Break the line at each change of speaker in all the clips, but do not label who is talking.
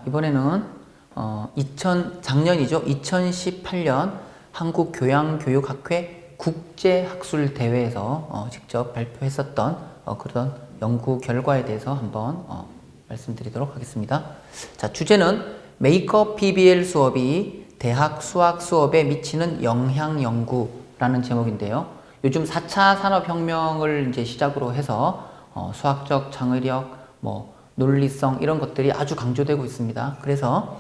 이번에는 작년이죠. 2018년 한국교양교육학회 국제학술대회에서 직접 발표했었던 그런 연구 결과에 대해서 한번 말씀드리도록 하겠습니다. 자, 주제는 메이커 PBL 수업이 대학 수학 수업에 미치는 영향 연구라는 제목인데요. 요즘 4차 산업혁명을 이제 시작으로 해서 수학적 창의력, 논리성 이런 것들이 아주 강조되고 있습니다. 그래서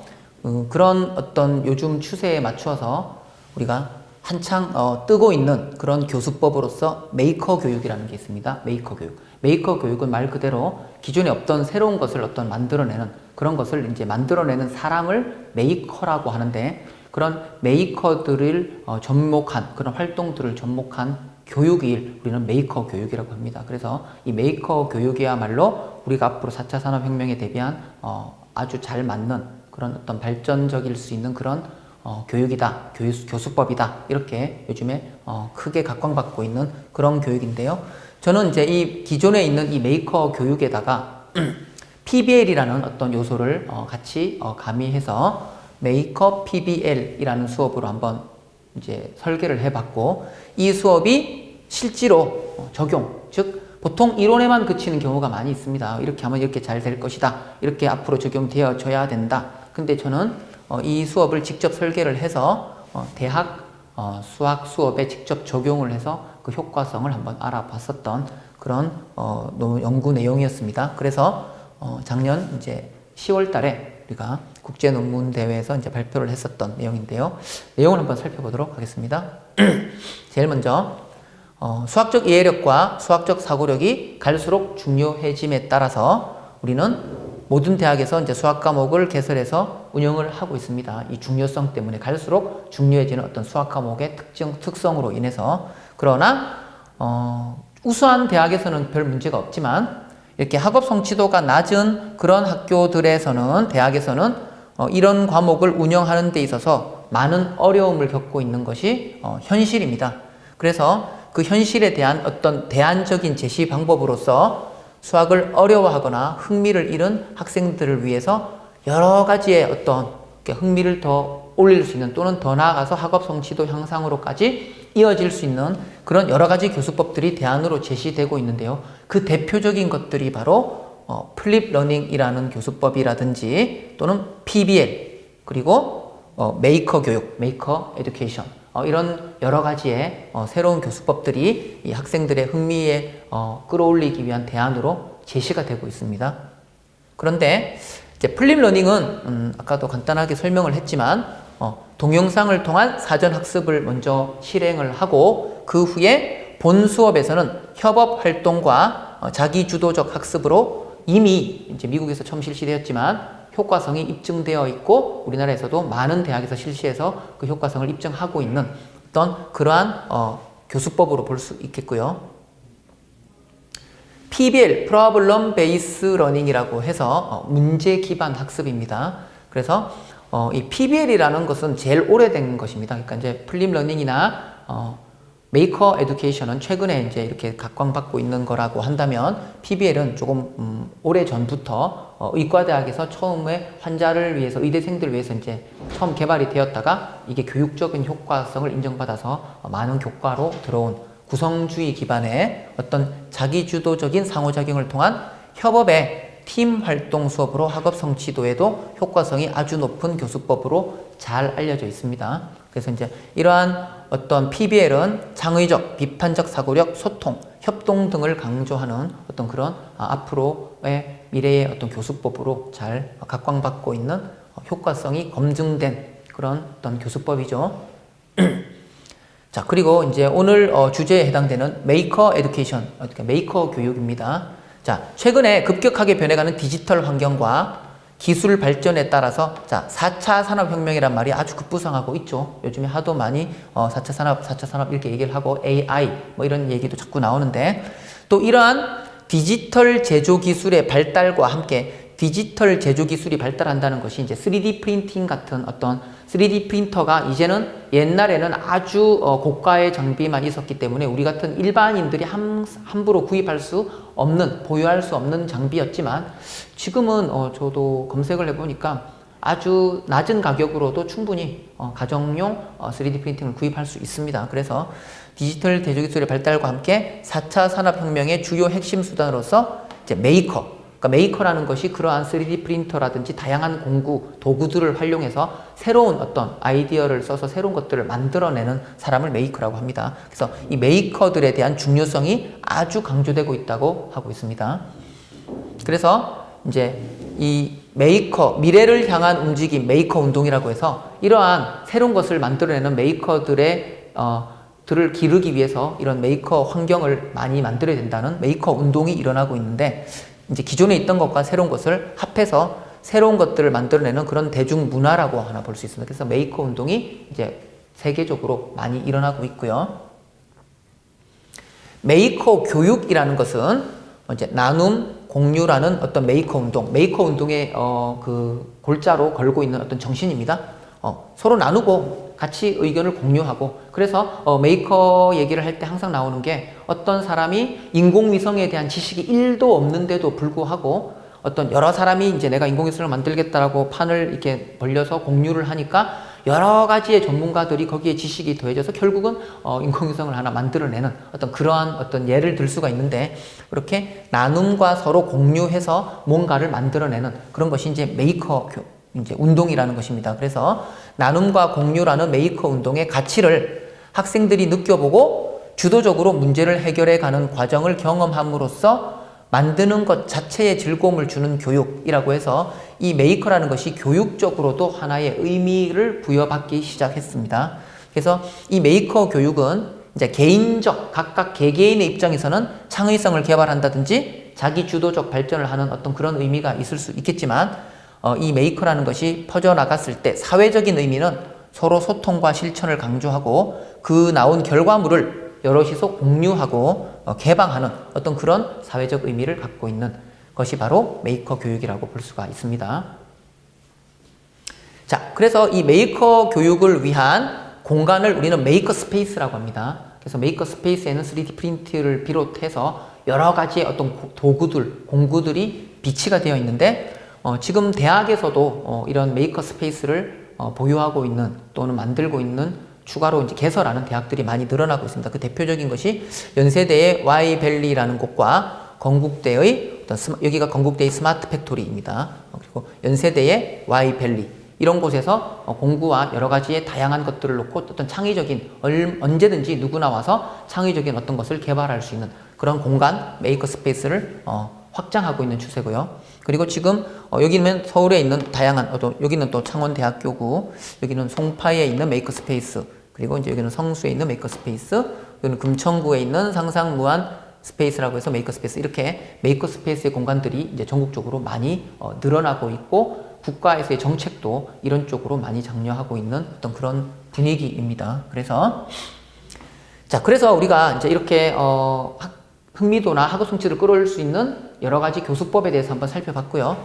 그런 어떤 요즘 추세에 맞추어서 우리가 한창 뜨고 있는 그런 교수법으로서 메이커 교육이라는 게 있습니다. 메이커 교육. 메이커 교육은 말 그대로 기존에 없던 새로운 것을 만들어내는 그런 것을 이제 만들어내는 사람을 메이커라고 하는데, 그런 메이커들을 접목한 그런 활동들을 접목한 교육을 우리는 메이커 교육이라고 합니다. 그래서 이 메이커 교육이야말로 우리가 앞으로 4차 산업혁명에 대비한 아주 잘 맞는 그런 어떤 발전적일 수 있는 그런 교육이다, 교수법이다, 이렇게 요즘에 크게 각광받고 있는 그런 교육인데요. 저는 이제 이 기존에 있는 이 메이커 교육에다가 PBL이라는 어떤 요소를 같이 가미해서 메이커 PBL이라는 수업으로 한번 이제 설계를 해봤고, 이 수업이 실제로 적용, 즉 보통 이론에만 그치는 경우가 많이 있습니다. 이렇게 하면 이렇게 잘 될 것이다, 이렇게 앞으로 적용되어져야 된다. 근데 저는 이 수업을 직접 설계를 해서 대학 수학 수업에 직접 적용을 해서 그 효과성을 한번 알아봤었던 그런 연구 내용이었습니다. 그래서 작년 이제 10월 달에 우리가 국제 논문 대회에서 이제 발표를 했었던 내용인데요. 내용을 한번 살펴보도록 하겠습니다. 제일 먼저 수학적 이해력과 수학적 사고력이 갈수록 중요해짐에 따라서 우리는 모든 대학에서 이제 수학 과목을 개설해서 운영을 하고 있습니다. 이 중요성 때문에 갈수록 중요해지는 어떤 수학 과목의 특성으로 인해서. 그러나 우수한 대학에서는 별 문제가 없지만 이렇게 학업 성취도가 낮은 그런 학교들에서는, 대학에서는 이런 과목을 운영하는 데 있어서 많은 어려움을 겪고 있는 것이 현실입니다. 그래서 그 현실에 대한 어떤 대안적인 제시 방법으로서 수학을 어려워하거나 흥미를 잃은 학생들을 위해서 여러 가지의 어떤 흥미를 더 올릴 수 있는, 또는 더 나아가서 학업 성취도 향상으로까지 이어질 수 있는 그런 여러 가지 교수법들이 대안으로 제시되고 있는데요. 그 대표적인 것들이 바로 플립 러닝이라는 교수법이라든지, 또는 PBL, 그리고 메이커 교육, 메이커 에듀케이션, 이런 여러 가지의 새로운 교수법들이 이 학생들의 흥미에 끌어올리기 위한 대안으로 제시가 되고 있습니다. 그런데 이제 플립 러닝은 아까도 간단하게 설명을 했지만 동영상을 통한 사전 학습을 먼저 실행을 하고, 그 후에 본 수업에서는 협업 활동과 자기 주도적 학습으로 이미 이제 미국에서 처음 실시되었지만 효과성이 입증되어 있고, 우리나라에서도 많은 대학에서 실시해서 그 효과성을 입증하고 있는 어떤 그러한 교수법으로 볼 수 있겠고요. PBL, Problem Based Learning이라고 해서 문제 기반 학습입니다. 그래서 이 PBL이라는 것은 제일 오래된 것입니다. 그러니까 이제 플립 러닝이나 메이커 에듀케이션은 최근에 이제 이렇게 각광받고 있는 거라고 한다면, PBL은 조금 오래 전부터 의과대학에서 처음에 환자를 위해서, 의대생들을 위해서 이제 처음 개발이 되었다가 이게 교육적인 효과성을 인정받아서 많은 교과로 들어온 구성주의 기반의 어떤 자기주도적인 상호작용을 통한 협업의 팀 활동 수업으로 학업 성취도에도 효과성이 아주 높은 교수법으로 잘 알려져 있습니다. 그래서 이제 이러한 어떤 PBL은 창의적, 비판적 사고력, 소통, 협동 등을 강조하는 어떤 그런 앞으로의 미래의 어떤 교수법으로 잘 각광받고 있는, 효과성이 검증된 그런 어떤 교수법이죠. 자, 그리고 이제 오늘 주제에 해당되는 메이커 에듀케이션, 메이커 교육입니다. 자, 최근에 급격하게 변해가는 디지털 환경과 기술 발전에 따라서 4차 산업혁명이란 말이 아주 급부상하고 있죠. 요즘에 하도 많이 4차 산업 이렇게 얘기를 하고 AI 이런 얘기도 자꾸 나오는데, 또 이러한 디지털 제조 기술의 발달과 함께 디지털 제조 기술이 발달한다는 것이 이제 3D 프린팅 같은 어떤 3D 프린터가 이제는 옛날에는 아주 고가의 장비만 있었기 때문에 우리 같은 일반인들이 함부로 구입할 수 없는, 보유할 수 없는 장비였지만 지금은 저도 검색을 해보니까 아주 낮은 가격으로도 충분히 가정용 3D 프린팅을 구입할 수 있습니다. 그래서 디지털 대조기술의 발달과 함께 4차 산업혁명의 주요 핵심 수단으로서 이제 그러니까 메이커라는 것이 그러한 3D 프린터라든지 다양한 공구, 도구들을 활용해서 새로운 어떤 아이디어를 써서 새로운 것들을 만들어내는 사람을 메이커라고 합니다. 그래서 이 메이커들에 대한 중요성이 아주 강조되고 있다고 하고 있습니다. 그래서 이제 이 메이커, 미래를 향한 움직임, 메이커 운동이라고 해서 이러한 새로운 것을 만들어내는 메이커들의 들을 기르기 위해서 이런 메이커 환경을 많이 만들어야 된다는 메이커 운동이 일어나고 있는데, 이제 기존에 있던 것과 새로운 것을 합해서 새로운 것들을 만들어내는 그런 대중 문화라고 하나 볼 수 있습니다. 그래서 메이커 운동이 이제 세계적으로 많이 일어나고 있고요. 메이커 교육이라는 것은 이제 나눔, 공유라는 어떤 메이커 운동의 그 골자로 걸고 있는 어떤 정신입니다. 서로 나누고 같이 의견을 공유하고, 그래서 메이커 얘기를 할 때 항상 나오는 게, 어떤 사람이 인공위성에 대한 지식이 1도 없는데도 불구하고 어떤 여러 사람이 이제 내가 인공위성을 만들겠다라고 판을 이렇게 벌려서 공유를 하니까 여러 가지의 전문가들이 거기에 지식이 더해져서 결국은 인공위성을 하나 만들어내는 어떤 그러한 어떤 예를 들 수가 있는데, 그렇게 나눔과 서로 공유해서 뭔가를 만들어내는 그런 것이 이제 메이커 이제 운동이라는 것입니다. 그래서 나눔과 공유라는 메이커 운동의 가치를 학생들이 느껴보고 주도적으로 문제를 해결해 가는 과정을 경험함으로써 만드는 것 자체의 즐거움을 주는 교육이라고 해서, 이 메이커라는 것이 교육적으로도 하나의 의미를 부여받기 시작했습니다. 그래서 이 메이커 교육은 이제 개인적, 각각 개개인의 입장에서는 창의성을 개발한다든지 자기 주도적 발전을 하는 어떤 그런 의미가 있을 수 있겠지만, 이 메이커라는 것이 퍼져나갔을 때 사회적인 의미는 서로 소통과 실천을 강조하고 그 나온 결과물을 여럿이서 공유하고 개방하는 어떤 그런 사회적 의미를 갖고 있는 것이 바로 메이커 교육이라고 볼 수가 있습니다. 자, 그래서 이 메이커 교육을 위한 공간을 우리는 메이커 스페이스라고 합니다. 그래서 메이커 스페이스에는 3D 프린트를 비롯해서 여러 가지의 어떤 도구들, 공구들이 비치가 되어 있는데, 지금 대학에서도 이런 메이커 스페이스를 보유하고 있는 또는 만들고 있는, 추가로 이제 개설하는 대학들이 많이 늘어나고 있습니다. 그 대표적인 것이 연세대의 Y밸리라는 곳과 건국대의 여기가 건국대의 스마트 팩토리입니다. 그리고 연세대의 Y밸리, 이런 곳에서 공구와 여러 가지의 다양한 것들을 놓고 어떤 창의적인, 언제든지 누구나 와서 창의적인 어떤 것을 개발할 수 있는 그런 공간, 메이커 스페이스를 확장하고 있는 추세고요. 그리고 지금 여기는 서울에 있는 다양한, 여기는 또 창원대학교고, 여기는 송파에 있는 메이커 스페이스, 그리고 이제 여기는 성수에 있는 메이커 스페이스, 여기는 금천구에 있는 상상무한 스페이스라고 해서 메이커 스페이스, 이렇게 메이커 스페이스의 공간들이 이제 전국적으로 많이 늘어나고 있고, 국가에서의 정책도 이런 쪽으로 많이 장려하고 있는 어떤 그런 분위기입니다. 그래서 우리가 이제 이렇게 흥미도나 학업 성취를 끌어올 수 있는 여러 가지 교수법에 대해서 한번 살펴봤고요.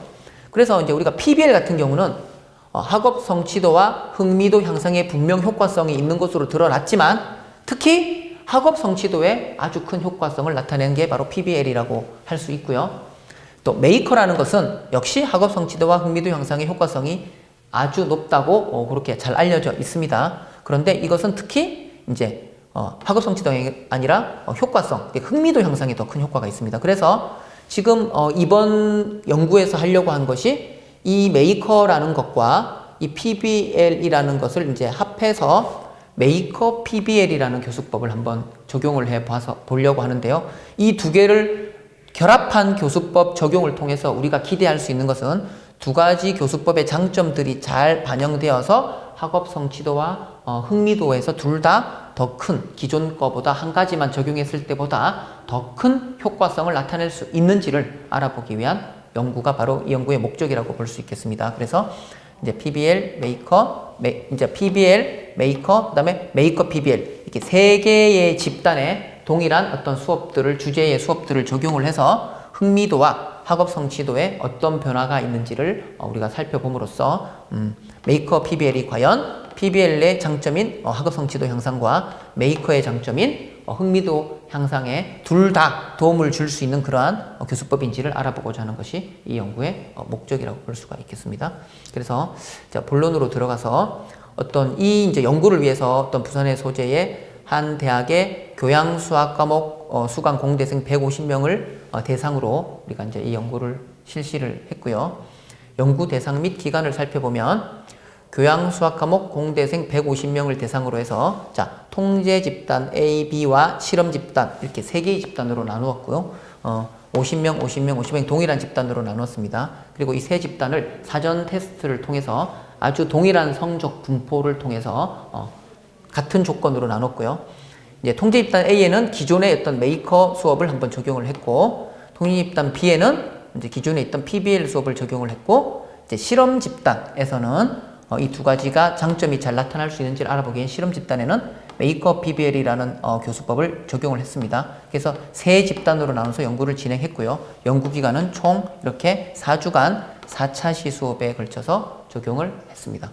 그래서 이제 우리가 PBL 같은 경우는 학업 성취도와 흥미도 향상에 분명 효과성이 있는 것으로 드러났지만, 특히 학업 성취도에 아주 큰 효과성을 나타내는 게 바로 PBL이라고 할 수 있고요. 또 메이커라는 것은 역시 학업 성취도와 흥미도 향상의 효과성이 아주 높다고 그렇게 잘 알려져 있습니다. 그런데 이것은 특히 이제 학업 성취도가 아니라 효과성, 흥미도 향상에 더 큰 효과가 있습니다. 그래서 지금 이번 연구에서 하려고 한 것이 이 메이커라는 것과 이 PBL이라는 것을 이제 합해서 메이커 PBL이라는 교수법을 한번 적용을 해 보려고 하는데요. 이 두 개를 결합한 교수법 적용을 통해서 우리가 기대할 수 있는 것은 두 가지 교수법의 장점들이 잘 반영되어서 학업 성취도와 흥미도에서 둘 다 더 큰, 기존 거보다 한 가지만 적용했을 때보다 더 큰 효과성을 나타낼 수 있는지를 알아보기 위한 연구가 바로 이 연구의 목적이라고 볼 수 있겠습니다. 그래서 이제 PBL, 메이커, 이제 PBL, 메이커, 그다음에 메이커 PBL, 이렇게 세 개의 집단에 동일한 어떤 수업들을, 주제의 수업들을 적용을 해서 흥미도와 학업 성취도에 어떤 변화가 있는지를 우리가 살펴봄으로써 메이커 PBL이 과연 PBL의 장점인 학업 성취도 향상과 메이커의 장점인 흥미도 향상에 둘 다 도움을 줄 수 있는 그러한 교수법인지를 알아보고자 하는 것이 이 연구의 목적이라고 볼 수가 있겠습니다. 그래서 자, 본론으로 들어가서 어떤 이 이제 연구를 위해서 어떤 부산의 소재의 한 대학의 교양 수학 과목 수강 공대생 150명을 대상으로 우리가 이제 이 연구를 실시를 했고요. 연구 대상 및 기간을 살펴보면 교양 수학 과목 공대생 150명을 대상으로 해서 자, 통제 집단 A, B와 실험 집단 이렇게 세 개의 집단으로 나누었고요. 50명, 50명, 50명 동일한 집단으로 나눴습니다. 그리고 이 세 집단을 사전 테스트를 통해서 아주 동일한 성적 분포를 통해서 같은 조건으로 나눴고요. 이제 통제 집단 A에는 기존의 어떤 메이커 수업을 한번 적용을 했고, 통제 집단 B에는 이제 기존에 있던 PBL 수업을 적용을 했고, 이제 실험 집단에서는 이 두 가지가 장점이 잘 나타날 수 있는지를 알아보기 위해 실험 집단에는 메이커 PBL이라는 교수법을 적용을 했습니다. 그래서 세 집단으로 나눠서 연구를 진행했고요. 연구 기간은 총 이렇게 4주간 4차 시수업에 걸쳐서 적용을 했습니다.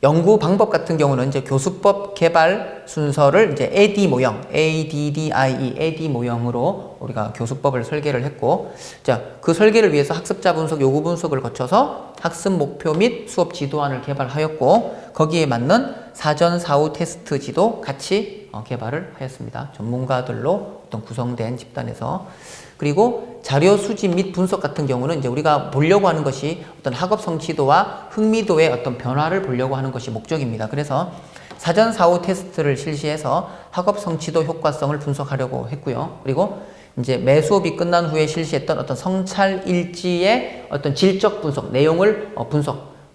연구 방법 같은 경우는 이제 교수법 개발 순서를 이제 AD 모형, ADDIE 모형으로 우리가 교수법을 설계를 했고, 자, 그 설계를 위해서 학습자 분석, 요구 분석을 거쳐서 학습 목표 및 수업 지도안을 개발하였고, 거기에 맞는 사전 사후 테스트지도 같이 개발을 하였습니다. 전문가들로 어떤 구성된 집단에서. 그리고 자료 수집 및 분석 같은 경우는 이제 우리가 보려고 하는 것이 어떤 학업 성취도와 흥미도의 어떤 변화를 보려고 하는 것이 목적입니다. 그래서 사전 사후 테스트를 실시해서 학업 성취도 효과성을 분석하려고 했고요. 그리고 이제 매 수업이 끝난 후에 실시했던 어떤 성찰 일지의 어떤 질적 분석, 내용을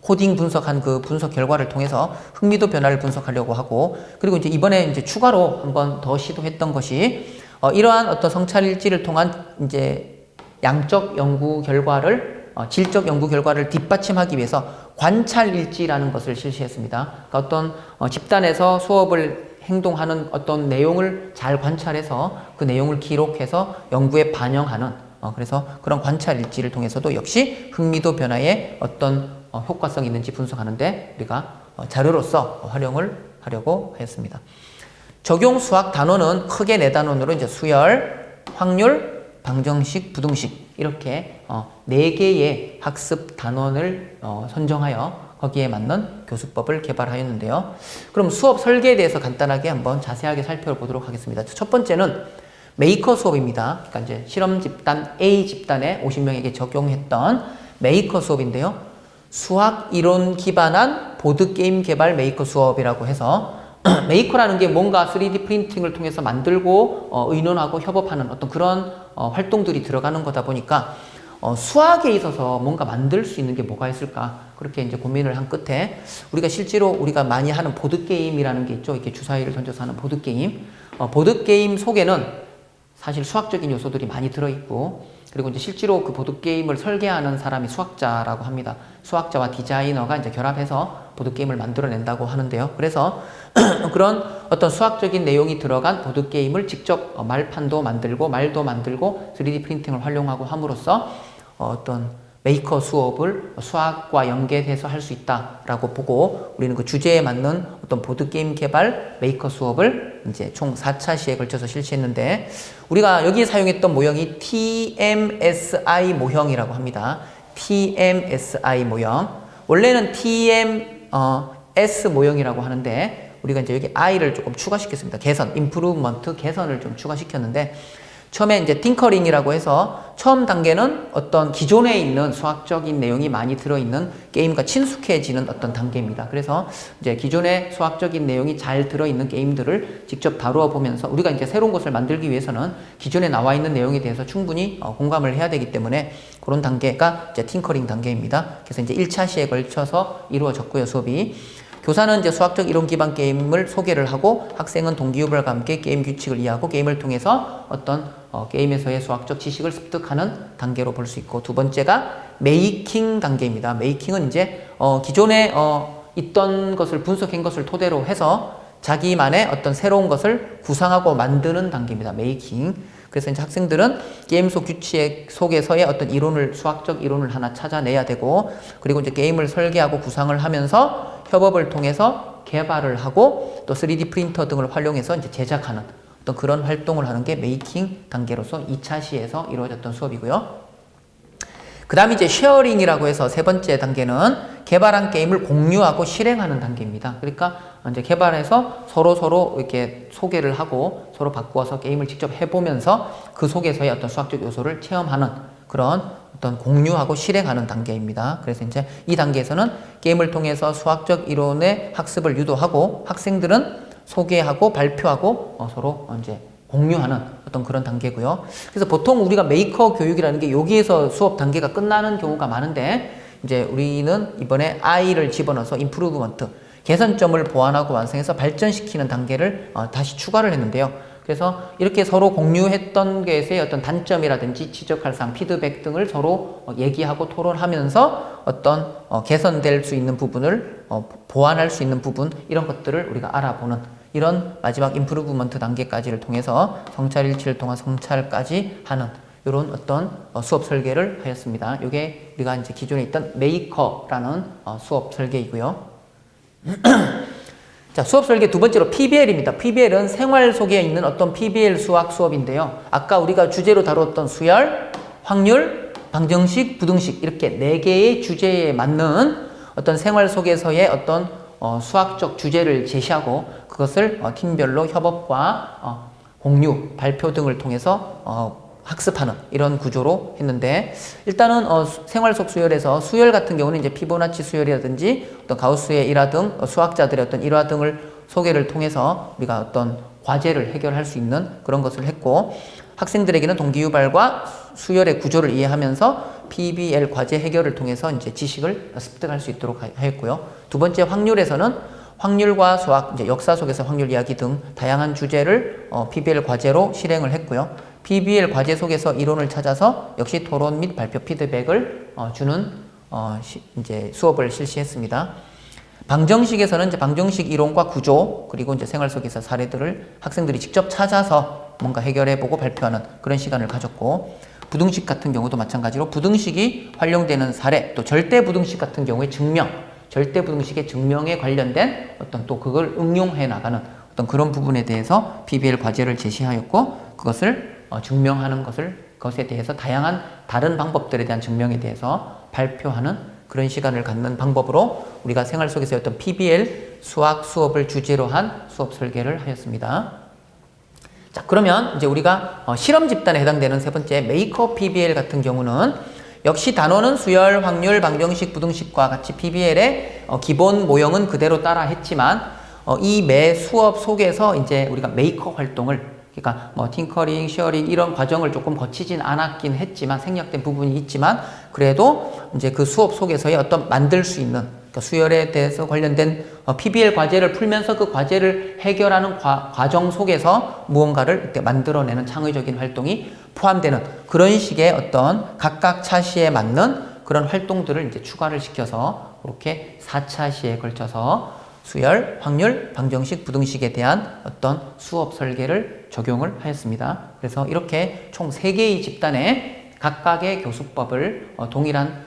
코딩 분석한 그 분석 결과를 통해서 흥미도 변화를 분석하려고 하고, 그리고 이제 이번에 이제 추가로 한 번 더 시도했던 것이 이러한 어떤 성찰 일지를 통한 이제 양적 연구 결과를 질적 연구 결과를 뒷받침하기 위해서 관찰 일지라는 것을 실시했습니다. 그러니까 어떤 집단에서 수업을 행동하는 어떤 내용을 잘 관찰해서 그 내용을 기록해서 연구에 반영하는 그래서 그런 관찰 일지를 통해서도 역시 흥미도 변화에 어떤 효과성이 있는지 분석하는데 우리가 자료로서 활용을 하려고 했습니다. 적용 수학 단원은 크게 네 단원으로 이제 수열, 확률, 방정식, 부등식 이렇게 네 개의 학습 단원을 선정하여 거기에 맞는 교수법을 개발하였는데요. 그럼 수업 설계에 대해서 간단하게 한번 자세하게 살펴보도록 하겠습니다. 첫 번째는 메이커 수업입니다. 그러니까 이제 실험 집단 A 집단에 50명에게 적용했던 메이커 수업인데요. 수학 이론 기반한 보드게임 개발 메이커 수업이라고 해서 메이커라는 게 뭔가 3D 프린팅을 통해서 만들고 의논하고 협업하는 어떤 그런 활동들이 들어가는 거다 보니까 수학에 있어서 뭔가 만들 수 있는 게 뭐가 있을까 그렇게 이제 고민을 한 끝에 우리가 실제로 우리가 많이 하는 보드게임이라는 게 있죠. 이렇게 주사위를 던져서 하는 보드게임. 보드게임 속에는 사실 수학적인 요소들이 많이 들어있고, 그리고 이제 실제로 그 보드게임을 설계하는 사람이 수학자라고 합니다. 수학자와 디자이너가 이제 결합해서 보드게임을 만들어낸다고 하는데요. 그래서 그런 어떤 수학적인 내용이 들어간 보드게임을 직접 말판도 만들고 말도 만들고 3D 프린팅을 활용하고 함으로써 어떤 메이커 수업을 수학과 연계해서 할 수 있다라고 보고 우리는 그 주제에 맞는 어떤 보드게임 개발 메이커 수업을 이제 총 4차 시에 걸쳐서 실시했는데, 우리가 여기에 사용했던 모형이 TMSI 모형이라고 합니다. TMSI 모형. 원래는 TMS 모형이라고 하는데 우리가 이제 여기 I를 조금 추가시켰습니다. 개선, 임프루브먼트 개선을 좀 추가시켰는데, 처음에 이제 팅커링이라고 해서 처음 단계는 어떤 기존에 있는 수학적인 내용이 많이 들어있는 게임과 친숙해지는 어떤 단계입니다. 그래서 이제 기존의 수학적인 내용이 잘 들어있는 게임들을 직접 다루어 보면서 우리가 이제 새로운 것을 만들기 위해서는 기존에 나와 있는 내용에 대해서 충분히 공감을 해야 되기 때문에 그런 단계가 이제 팅커링 단계입니다. 그래서 이제 1차 시에 걸쳐서 이루어졌고요, 수업이. 교사는 이제 수학적 이론 기반 게임을 소개를 하고 학생은 동기유발과 함께 게임 규칙을 이해하고 게임을 통해서 어떤 게임에서의 수학적 지식을 습득하는 단계로 볼 수 있고, 두 번째가 메이킹 단계입니다. 메이킹은 이제 기존에 있던 것을 분석한 것을 토대로 해서 자기만의 어떤 새로운 것을 구상하고 만드는 단계입니다. 메이킹. 그래서 이제 학생들은 게임 속 규칙 속에서의 어떤 이론을, 수학적 이론을 하나 찾아내야 되고, 그리고 이제 게임을 설계하고 구상을 하면서 협업을 통해서 개발을 하고 또 3D 프린터 등을 활용해서 이제 제작하는 어떤 그런 활동을 하는 게 메이킹 단계로서 2차 시에서 이루어졌던 수업이고요. 그 다음에 이제 쉐어링이라고 해서 세 번째 단계는 개발한 게임을 공유하고 실행하는 단계입니다. 그러니까 이제 개발해서 서로 이렇게 소개를 하고 서로 바꾸어서 게임을 직접 해보면서 그 속에서의 어떤 수학적 요소를 체험하는 그런 어떤 공유하고 실행하는 단계입니다. 그래서 이제 이 단계에서는 게임을 통해서 수학적 이론의 학습을 유도하고 학생들은 소개하고 발표하고 서로 이제 공유하는 어떤 그런 단계고요. 그래서 보통 우리가 메이커 교육이라는 게 여기에서 수업 단계가 끝나는 경우가 많은데 이제 우리는 이번에 I를 집어넣어서 임프루브먼트, 개선점을 보완하고 완성해서 발전시키는 단계를 다시 추가를 했는데요. 그래서 이렇게 서로 공유했던 것의 어떤 단점이라든지 지적할 사항, 피드백 등을 서로 얘기하고 토론하면서 어떤 개선될 수 있는 부분을 보완할 수 있는 부분 이런 것들을 우리가 알아보는 이런 마지막 임프루브먼트 단계까지를 통해서 성찰 일치를 통한 성찰까지 하는 이런 어떤 수업 설계를 하였습니다. 이게 우리가 이제 기존에 있던 메이커라는 수업 설계이고요. 자, 수업 설계 두 번째로 PBL입니다. PBL은 생활 속에 있는 어떤 PBL 수학 수업인데요. 아까 우리가 주제로 다뤘던 수열, 확률, 방정식, 부등식 이렇게 네 개의 주제에 맞는 어떤 생활 속에서의 어떤 수학적 주제를 제시하고 그것을 팀별로 협업과 공유, 발표 등을 통해서 학습하는 이런 구조로 했는데 일단은 생활 속 수열에서 수열 같은 경우는 이제 피보나치 수열이라든지 어떤 가우스의 일화 등 수학자들의 어떤 일화 등을 소개를 통해서 우리가 어떤 과제를 해결할 수 있는 그런 것을 했고 학생들에게는 동기유발과 수열의 구조를 이해하면서 PBL 과제 해결을 통해서 이제 지식을 습득할 수 있도록 하였고요. 두 번째 확률에서는 확률과 수학, 이제 역사 속에서 확률 이야기 등 다양한 주제를 PBL 과제로 실행을 했고요. PBL 과제 속에서 이론을 찾아서 역시 토론 및 발표 피드백을 주는 이제 수업을 실시했습니다. 방정식에서는 이제 방정식 이론과 구조 그리고 이제 생활 속에서 사례들을 학생들이 직접 찾아서 뭔가 해결해보고 발표하는 그런 시간을 가졌고 부등식 같은 경우도 마찬가지로 부등식이 활용되는 사례 또 절대 부등식 같은 경우에 증명 절대 부등식의 증명에 관련된 어떤 또 그걸 응용해 나가는 어떤 그런 부분에 대해서 PBL 과제를 제시하였고 그것을 증명하는 것에 대해서 다양한 다른 방법들에 대한 증명에 대해서 발표하는 그런 시간을 갖는 방법으로 우리가 생활 속에서 어떤 PBL 수학 수업을 주제로 한 수업 설계를 하였습니다. 자, 그러면 이제 우리가 실험 집단에 해당되는 세 번째 메이커 PBL 같은 경우는 역시 단원은 수열, 확률, 방정식, 부등식과 같이 PBL의 기본 모형은 그대로 따라 했지만 이 매 수업 속에서 이제 우리가 메이커 활동을 그러니까 뭐 팅커링, 쉐어링 이런 과정을 조금 거치진 않았긴 했지만 생략된 부분이 있지만 그래도 이제 그 수업 속에서의 어떤 만들 수 있는 그러니까 수열에 대해서 관련된 PBL 과제를 풀면서 그 과제를 해결하는 과정 속에서 무언가를 이렇게 만들어내는 창의적인 활동이 포함되는 그런 식의 어떤 각각 차시에 맞는 그런 활동들을 이제 추가를 시켜서 그렇게 4차 시에 걸쳐서 수열, 확률, 방정식, 부등식에 대한 어떤 수업 설계를 적용을 하였습니다. 그래서 이렇게 총 3개의 집단에 각각의 교수법을 동일한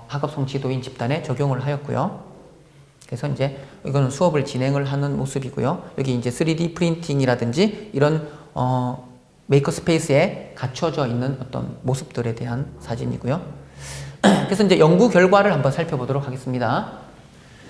학업성 지도인 집단에 적용을 하였고요. 그래서 이제 이거는 수업을 진행을 하는 모습이고요. 여기 이제 3D 프린팅이라든지 이런 메이커 스페이스에 갖춰져 있는 어떤 모습들에 대한 사진이고요. 그래서 이제 연구 결과를 한번 살펴보도록 하겠습니다.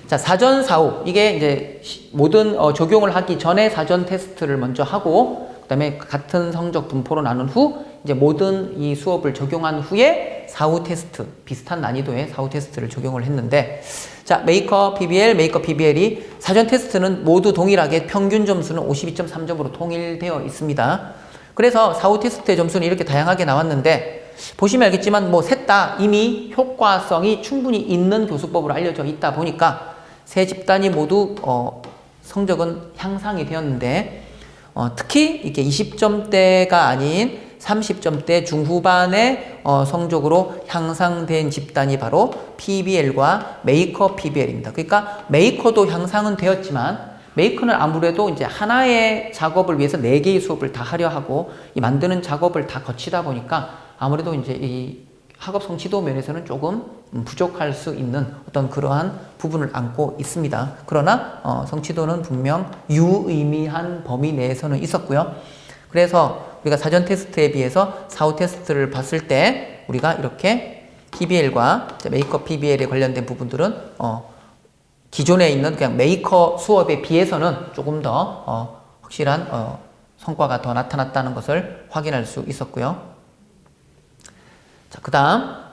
자, 사전 사후. 이게 이제 모든 적용을 하기 전에 사전 테스트를 먼저 하고 그다음에 같은 성적 분포로 나눈 후 이제 모든 이 수업을 적용한 후에 사후 테스트, 비슷한 난이도의 사후 테스트를 적용을 했는데 자, 메이커 PBL이 사전 테스트는 모두 동일하게 평균 점수는 52.3점으로 통일되어 있습니다. 그래서 사후 테스트의 점수는 이렇게 다양하게 나왔는데 보시면 알겠지만 뭐 셋 다 이미 효과성이 충분히 있는 교수법으로 알려져 있다 보니까 세 집단이 모두 성적은 향상이 되었는데 특히 이렇게 20점대가 아닌 30점대 중후반의 성적으로 향상된 집단이 바로 PBL과 메이커 PBL입니다. 그러니까 메이커도 향상은 되었지만 메이커는 아무래도 이제 하나의 작업을 위해서 4개의 수업을 다 하려 하고 이 만드는 작업을 다 거치다 보니까 아무래도 이제 이 학업성 지도 면에서는 조금 부족할 수 있는 어떤 그러한 부분을 안고 있습니다. 그러나 성취도는 분명 유의미한 범위 내에서는 있었고요. 그래서 우리가 사전 테스트에 비해서 사후 테스트를 봤을 때 우리가 이렇게 PBL과 메이커 PBL에 관련된 부분들은 기존에 있는 그냥 메이커 수업에 비해서는 조금 더 확실한 성과가 더 나타났다는 것을 확인할 수 있었고요. 자, 그 다음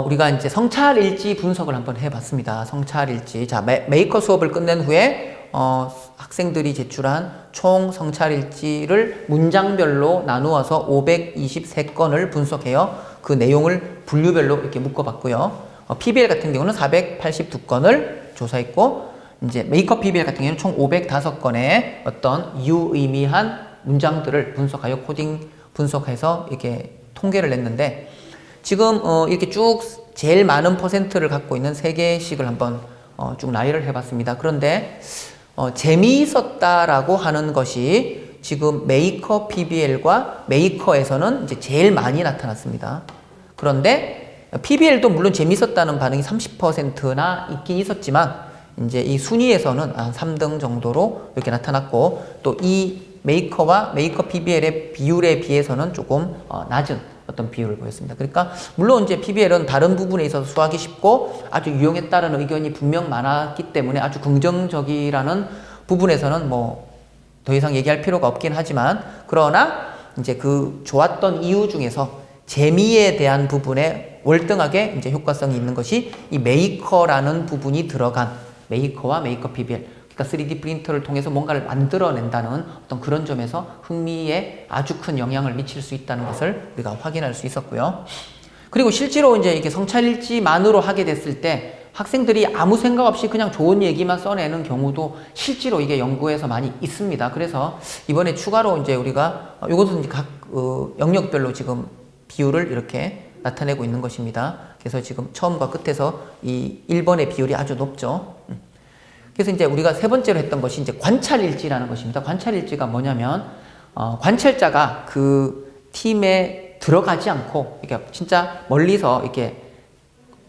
우리가 이제 성찰일지 분석을 한번 해봤습니다. 성찰일지. 자, 메이커 수업을 끝낸 후에 학생들이 제출한 총 성찰일지를 문장별로 나누어서 523건을 분석해요. 그 내용을 분류별로 이렇게 묶어봤고요. PBL 같은 경우는 482건을 조사했고, 이제 메이커 PBL 같은 경우는 총 505건의 어떤 유의미한 문장들을 분석하여 코딩 분석해서 이렇게 통계를 냈는데, 지금 이렇게 쭉 제일 많은 퍼센트를 갖고 있는 3개씩을 한번 쭉 나열을 해봤습니다. 그런데 재미있었다라고 하는 것이 지금 메이커 PBL과 메이커에서는 이제 제일 많이 나타났습니다. 그런데 PBL도 물론 재미있었다는 반응이 30%나 있긴 있었지만 이제 이 순위에서는 한 3등 정도로 이렇게 나타났고, 또 이 메이커와 메이커 PBL의 비율에 비해서는 조금 낮은 어떤 비율을 보였습니다. 그러니까 물론 이제 PBL은 다른 부분에 있어서 수학이 쉽고 아주 유용했다는 의견이 분명 많았기 때문에 아주 긍정적이라는 부분에서는 뭐 더 이상 얘기할 필요가 없긴 하지만, 그러나 이제 그 좋았던 이유 중에서 재미에 대한 부분에 월등하게 이제 효과성이 있는 것이 이 메이커라는 부분이 들어간 메이커와 메이커 PBL, 그러니까 3D 프린터를 통해서 뭔가를 만들어낸다는 어떤 그런 점에서 흥미에 아주 큰 영향을 미칠 수 있다는 것을 우리가 확인할 수 있었고요. 그리고 실제로 이제 이게 성찰일지만으로 하게 됐을 때 학생들이 아무 생각 없이 그냥 좋은 얘기만 써내는 경우도 실제로 이게 연구에서 많이 있습니다. 그래서 이번에 추가로 이제 우리가 이것은 이제 각 영역별로 지금 비율을 이렇게 나타내고 있는 것입니다. 그래서 지금 처음과 끝에서 이 1번의 비율이 아주 높죠. 그래서 이제 우리가 세 번째로 했던 것이 이제 관찰일지라는 것입니다. 관찰일지가 뭐냐면, 관찰자가 그 팀에 들어가지 않고, 이렇게 진짜 멀리서 이렇게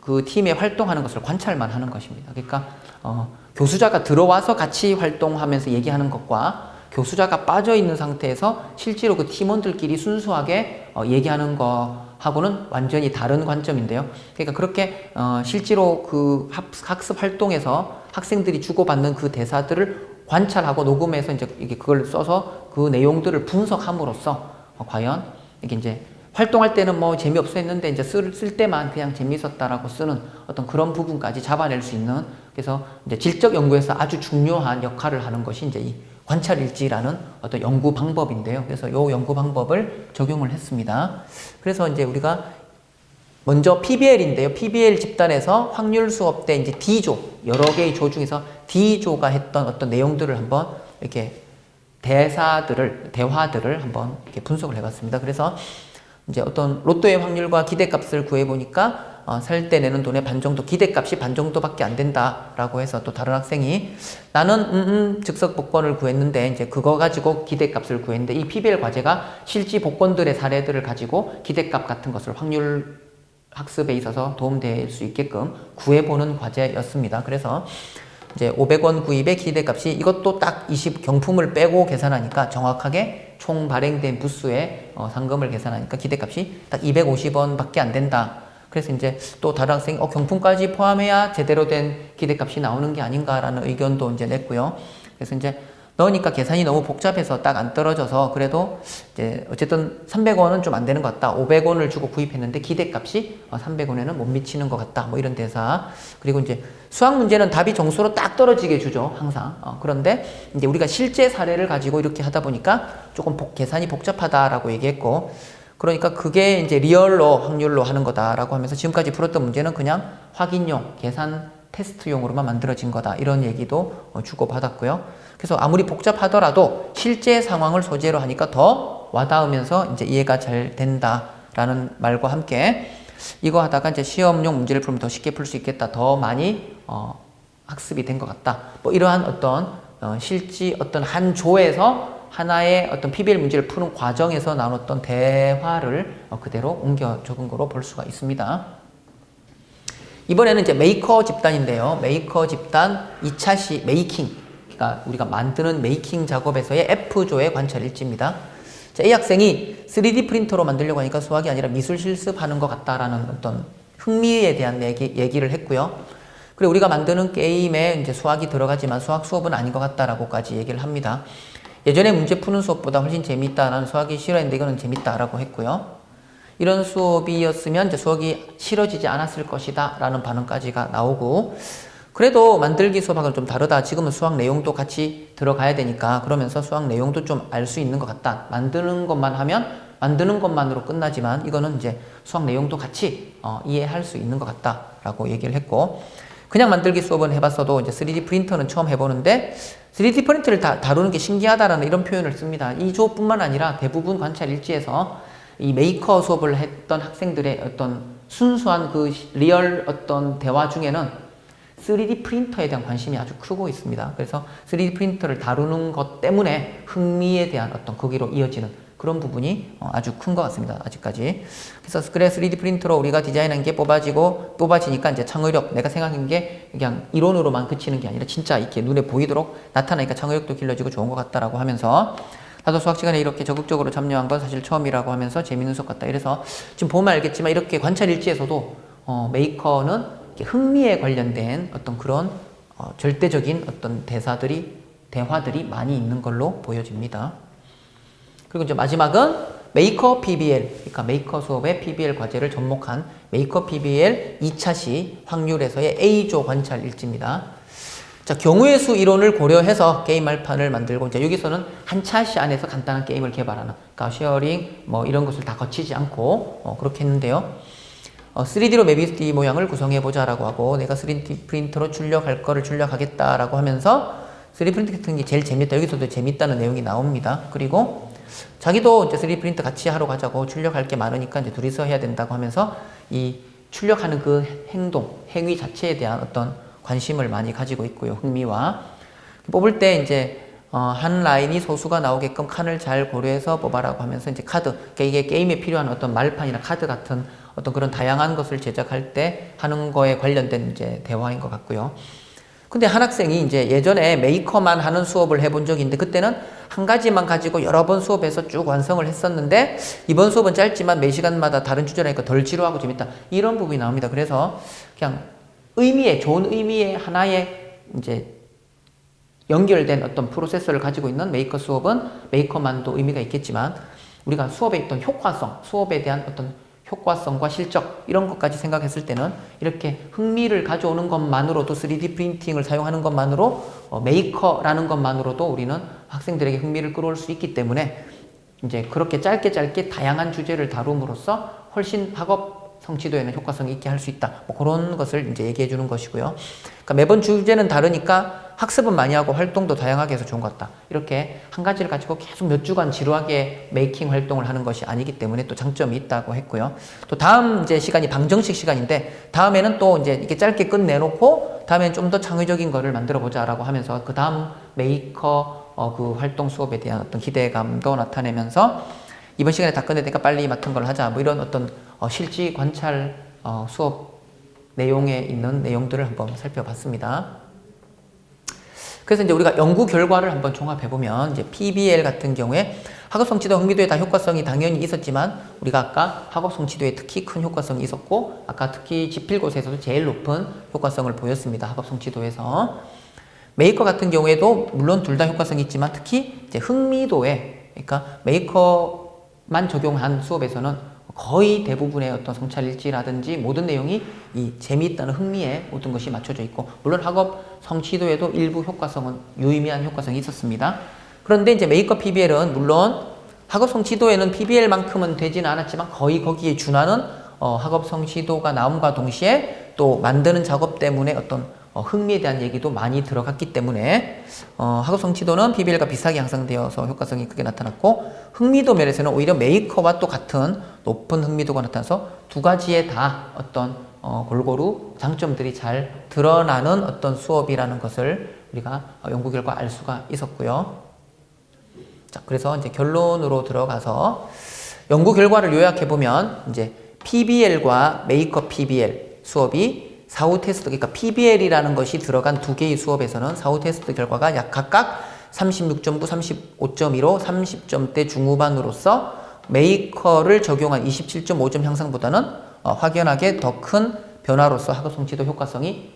그 팀에 활동하는 것을 관찰만 하는 것입니다. 그러니까, 교수자가 들어와서 같이 활동하면서 얘기하는 것과 교수자가 빠져 있는 상태에서 실제로 그 팀원들끼리 순수하게 얘기하는 거하고는 완전히 다른 관점인데요. 그러니까 그렇게 실제로 그 학습 활동에서 학생들이 주고받는 그 대사들을 관찰하고 녹음해서 이제 이게 그걸 써서 그 내용들을 분석함으로써 과연 이게 이제 활동할 때는 뭐 재미없어 했는데 이제 쓸 때만 그냥 재미있었다라고 쓰는 어떤 그런 부분까지 잡아낼 수 있는, 그래서 이제 질적 연구에서 아주 중요한 역할을 하는 것이 이제 이 관찰일지라는 어떤 연구 방법인데요. 그래서 이 연구 방법을 적용을 했습니다. 그래서 이제 우리가 먼저 PBL인데요. PBL 집단에서 확률 수업 때 이제 D조, 여러 개의 조 중에서 D조가 했던 어떤 내용들을 한번 이렇게 대화들을 한번 이렇게 분석을 해봤습니다. 그래서 이제 어떤 로또의 확률과 기대값을 구해보니까 살 때 내는 돈의 반 정도, 기대값이 반 정도밖에 안 된다라고 해서 또 다른 학생이 나는 즉석 복권을 구했는데 이제 그거 가지고 기대값을 구했는데, 이 PBL 과제가 실지 복권들의 사례들을 가지고 기대값 같은 것을 확률 학습에 있어서 도움될 수 있게끔 구해보는 과제였습니다. 그래서 이제 500원 구입의 기대값이 이것도 딱 경품을 빼고 계산하니까 정확하게 총 발행된 부수의 상금을 계산하니까 기대값이 딱 250원 밖에 안 된다. 그래서 이제 또 다른 학생이 경품까지 포함해야 제대로 된 기대값이 나오는 게 아닌가라는 의견도 이제 냈고요. 그래서 이제 넣으니까 계산이 너무 복잡해서 딱 안 떨어져서 그래도 이제 어쨌든 300원은 좀 안 되는 것 같다. 500원을 주고 구입했는데 기대값이 300원에는 못 미치는 것 같다. 뭐 이런 대사. 그리고 이제 수학 문제는 답이 정수로 딱 떨어지게 주죠. 항상. 그런데 이제 우리가 실제 사례를 가지고 이렇게 하다 보니까 조금 계산이 복잡하다라고 얘기했고, 그러니까 그게 이제 리얼로 확률로 하는 거다라고 하면서 지금까지 풀었던 문제는 그냥 확인용, 계산 테스트용으로만 만들어진 거다. 이런 얘기도 주고받았고요. 그래서 아무리 복잡하더라도 실제 상황을 소재로 하니까 더 와닿으면서 이제 이해가 잘 된다라는 말과 함께 이거 하다가 이제 시험용 문제를 풀면 더 쉽게 풀 수 있겠다. 더 많이 학습이 된 것 같다. 뭐 이러한 어떤 실지 어떤 한 조에서 하나의 어떤 PBL 문제를 푸는 과정에서 나눴던 대화를 그대로 옮겨 적은 거로 볼 수가 있습니다. 이번에는 이제 메이커 집단인데요. 메이커 집단 2차 메이킹. 그러니까 우리가 만드는 메이킹 작업에서의 F조의 관찰 일지입니다. 자, A 학생이 3D 프린터로 만들려고 하니까 수학이 아니라 미술 실습하는 것 같다라는 어떤 흥미에 대한 얘기를 했고요. 그리고 우리가 만드는 게임에 이제 수학이 들어가지만 수학 수업은 아닌 것 같다라고까지 얘기를 합니다. 예전에 문제 푸는 수업보다 훨씬 재밌다. 나는 수학이 싫어했는데 이거는 재밌다라고 했고요. 이런 수업이었으면 이제 수학이 싫어지지 않았을 것이다 라는 반응까지가 나오고, 그래도 만들기 수업하고는 좀 다르다. 지금은 수학 내용도 같이 들어가야 되니까 그러면서 수학 내용도 좀 알 수 있는 것 같다. 만드는 것만 하면 만드는 것만으로 끝나지만 이거는 이제 수학 내용도 같이 이해할 수 있는 것 같다라고 얘기를 했고, 그냥 만들기 수업은 해봤어도 이제 3D 프린터는 처음 해보는데 3D 프린터를 다루는 게 신기하다라는 이런 표현을 씁니다. 이 조뿐만 아니라 대부분 관찰 일지에서 이 메이커 수업을 했던 학생들의 어떤 순수한 그 리얼 어떤 대화 중에는 3D 프린터에 대한 관심이 아주 크고 있습니다. 그래서 3D 프린터를 다루는 것 때문에 흥미에 대한 어떤 거기로 이어지는 그런 부분이 아주 큰 것 같습니다. 아직까지. 그래서 그래 3D 프린터로 우리가 디자인한 게 뽑아지니까 이제 창의력, 내가 생각한 게 그냥 이론으로만 그치는 게 아니라 진짜 이렇게 눈에 보이도록 나타나니까 창의력도 길러지고 좋은 것 같다라고 하면서, 나도 수학 시간에 이렇게 적극적으로 참여한 건 사실 처음이라고 하면서 재밌는 수업 같다. 이래서 지금 보면 알겠지만 이렇게 관찰 일지에서도 메이커는 흥미에 관련된 어떤 그런 절대적인 어떤 대화들이 많이 있는 걸로 보여집니다. 그리고 이제 마지막은 메이커 PBL, 그러니까 메이커 수업의 PBL 과제를 접목한 메이커 PBL 2차 시 확률에서의 A조 관찰 일지입니다. 자, 경우의 수 이론을 고려해서 게임 말판을 만들고, 이제 여기서는 한 차시 안에서 간단한 게임을 개발하는, 그러니까 쉐어링 뭐 이런 것을 다 거치지 않고 그렇게 했는데요. 3D로 메비우스 모양을 구성해보자라고 하고, 내가 3D 프린터로 출력할 거를 출력하겠다라고 하면서 3D 프린터 같은 게 제일 재밌다. 여기서도 재밌다는 내용이 나옵니다. 그리고 자기도 이제 3D 프린터 같이 하러 가자고, 출력할 게 많으니까 이제 둘이서 해야 된다고 하면서 이 출력하는 그 행위 자체에 대한 어떤 관심을 많이 가지고 있고요. 흥미와. 뽑을 때 이제 한 라인이 소수가 나오게끔 칸을 잘 고려해서 뽑아라고 하면서 이제 카드, 그러니까 이게 게임에 필요한 어떤 말판이나 카드 같은 어떤 그런 다양한 것을 제작할 때 하는 거에 관련된 이제 대화인 것 같고요. 근데 한 학생이 이제 예전에 메이커만 하는 수업을 해본 적이 있는데, 그때는 한 가지만 가지고 여러 번 수업해서 쭉 완성을 했었는데, 이번 수업은 짧지만 매 시간마다 다른 주제라니까 덜 지루하고 재밌다. 이런 부분이 나옵니다. 그래서 그냥 좋은 의미의 하나의 이제 연결된 어떤 프로세서를 가지고 있는 메이커 수업은 메이커만도 의미가 있겠지만, 우리가 수업에 있던 효과성, 수업에 대한 어떤 효과성과 실적 이런 것까지 생각했을 때는 이렇게 흥미를 가져오는 것만으로도, 3D 프린팅을 사용하는 것만으로, 메이커라는 것만으로도 우리는 학생들에게 흥미를 끌어올 수 있기 때문에 이제 그렇게 짧게 다양한 주제를 다룸으로써 훨씬 학업 성취도에는 효과성이 있게 할 수 있다. 뭐 그런 것을 이제 얘기해 주는 것이고요. 그러니까 매번 주제는 다르니까 학습은 많이 하고 활동도 다양하게 해서 좋은 것 같다. 이렇게 한 가지를 가지고 계속 몇 주간 지루하게 메이킹 활동을 하는 것이 아니기 때문에 또 장점이 있다고 했고요. 또 다음 이제 시간이 방정식 시간인데, 다음에는 또 이제 이렇게 짧게 끝내놓고 다음에는 좀 더 창의적인 거를 만들어 보자라고 하면서 그 다음 메이커 그 활동 수업에 대한 어떤 기대감도 나타내면서, 이번 시간에 다 끝내야 되니까 빨리 맡은 걸 하자. 뭐 이런 어떤 실지 관찰 수업 내용에 있는 내용들을 한번 살펴봤습니다. 그래서 이제 우리가 연구 결과를 한번 종합해보면, 이제 PBL 같은 경우에 학업 성취도, 흥미도에 다 효과성이 당연히 있었지만, 우리가 아까 학업 성취도에 특히 큰 효과성이 있었고, 아까 특히 지필고사에서도 제일 높은 효과성을 보였습니다. 학업 성취도에서. 메이커 같은 경우에도 물론 둘 다 효과성이 있지만, 특히 이제 흥미도에, 그러니까 메이커만 적용한 수업에서는 거의 대부분의 어떤 성찰일지라든지 모든 내용이 이 재미있다는 흥미에 모든 것이 맞춰져 있고, 물론 학업 성취도에도 일부 효과성은, 유의미한 효과성이 있었습니다. 그런데 이제 메이커 PBL은 물론 학업 성취도에는 PBL만큼은 되지는 않았지만 거의 거기에 준하는 학업 성취도가 나옴과 동시에 또 만드는 작업 때문에 어떤 흥미에 대한 얘기도 많이 들어갔기 때문에 학업 성취도는 PBL과 비슷하게 형성되어서 효과성이 크게 나타났고, 흥미도 면에서는 오히려 메이커와 또 같은 높은 흥미도가 나타나서 두 가지에 다 어떤 골고루 장점들이 잘 드러나는 어떤 수업이라는 것을 우리가 연구 결과 알 수가 있었고요. 자, 그래서 이제 결론으로 들어가서 연구 결과를 요약해 보면, 이제 PBL과 메이커 PBL 수업이 사후 테스트, 그러니까 PBL이라는 것이 들어간 두 개의 수업에서는 사후 테스트 결과가 약 각각 36점부, 35.15, 30점대 중후반으로서 메이커를 적용한 27.5점 향상보다는 확연하게 더 큰 변화로서 학업 성취도 효과성이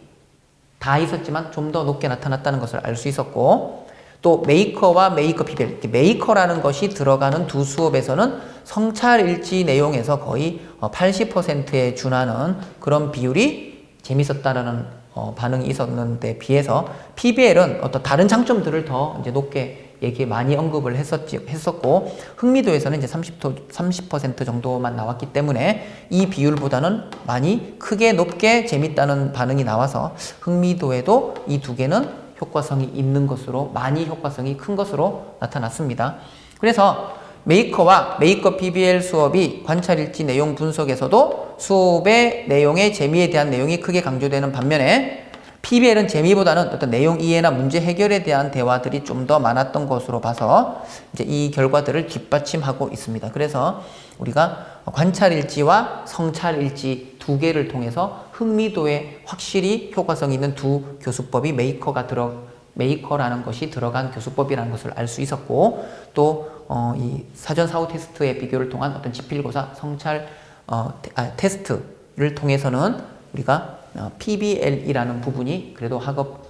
다 있었지만 좀 더 높게 나타났다는 것을 알 수 있었고, 또 메이커와 메이커 PBL, 메이커라는 것이 들어가는 두 수업에서는 성찰일지 내용에서 거의 80%에 준하는 그런 비율이 재밌었다라는 반응이 있었는데 비해서 PBL은 어떤 다른 장점들을 더 이제 높게 많이 언급을 했었고, 흥미도에서는 이제 30% 정도만 나왔기 때문에 이 비율보다는 많이 크게 높게 재밌다는 반응이 나와서 흥미도에도 이 두 개는 효과성이 있는 것으로, 많이 효과성이 큰 것으로 나타났습니다. 그래서 메이커와 메이커 PBL 수업이 관찰일지 내용 분석에서도 수업의 내용의 재미에 대한 내용이 크게 강조되는 반면에 PBL은 재미보다는 어떤 내용 이해나 문제 해결에 대한 대화들이 좀 더 많았던 것으로 봐서 이제 이 결과들을 뒷받침하고 있습니다. 그래서 우리가 관찰일지와 성찰일지 두 개를 통해서 흥미도에 확실히 효과성 있는 두 교수법이 메이커라는 것이 들어간 교수법이라는 것을 알 수 있었고, 또 이 사전 사후 테스트의 비교를 통한 어떤 지필고사 성찰 테스트를 통해서는 우리가 PBL이라는 부분이 그래도 학업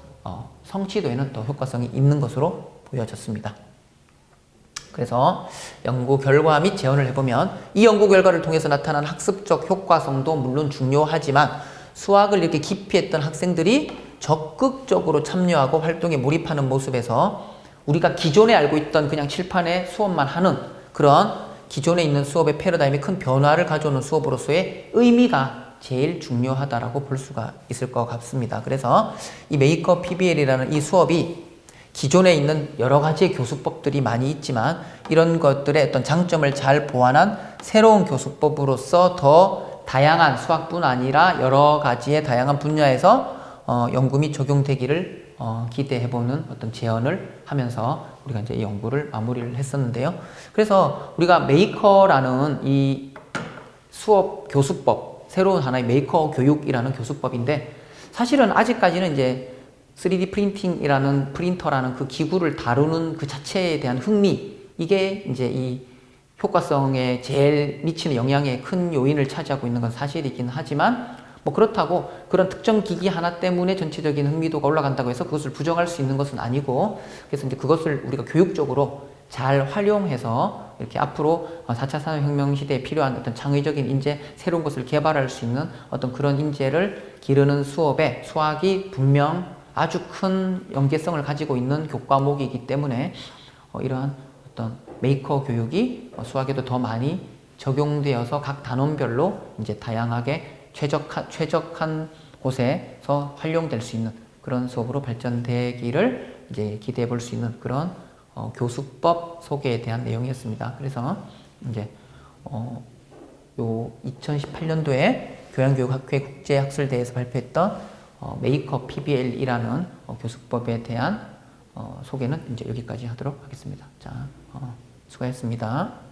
성취도에는 더 효과성이 있는 것으로 보여졌습니다. 그래서 연구 결과 및 재현을 해보면 이 연구 결과를 통해서 나타난 학습적 효과성도 물론 중요하지만 수학을 이렇게 깊이 했던 학생들이 적극적으로 참여하고 활동에 몰입하는 모습에서 우리가 기존에 알고 있던 그냥 칠판에 수업만 하는 그런 기존에 있는 수업의 패러다임에 큰 변화를 가져오는 수업으로서의 의미가 제일 중요하다라고 볼 수가 있을 것 같습니다. 그래서 이 메이커 PBL이라는 이 수업이 기존에 있는 여러 가지의 교수법들이 많이 있지만 이런 것들의 어떤 장점을 잘 보완한 새로운 교수법으로서 더 다양한 수학뿐 아니라 여러 가지의 다양한 분야에서 연구 및 적용되기를 기대해보는 어떤 제언을 하면서 우리가 이제 이 연구를 마무리를 했었는데요. 그래서 우리가 메이커라는 이 수업 교수법, 새로운 하나의 메이커 교육이라는 교수법인데 사실은 아직까지는 이제 3D 프린팅이라는 프린터라는 그 기구를 다루는 그 자체에 대한 흥미, 이게 이제 이 효과성에 제일 미치는 영향에 큰 요인을 차지하고 있는 건 사실이긴 하지만 뭐 그렇다고 그런 특정 기기 하나 때문에 전체적인 흥미도가 올라간다고 해서 그것을 부정할 수 있는 것은 아니고, 그래서 이제 그것을 우리가 교육적으로 잘 활용해서 이렇게 앞으로 4차 산업혁명 시대에 필요한 어떤 창의적인 인재, 새로운 것을 개발할 수 있는 어떤 그런 인재를 기르는 수업에 수학이 분명 아주 큰 연계성을 가지고 있는 교과목이기 때문에 이러한 어떤 메이커 교육이 수학에도 더 많이 적용되어서 각 단원별로 이제 다양하게 최적한 곳에서 활용될 수 있는 그런 수업으로 발전되기를 이제 기대해 볼 수 있는 그런 교수법 소개에 대한 내용이었습니다. 그래서 이제 요 2018년도에 교양교육학회 국제학술대회에서 발표했던 메이커 PBL이라는 교수법에 대한 소개는 이제 여기까지 하도록 하겠습니다. 자, 수고하셨습니다.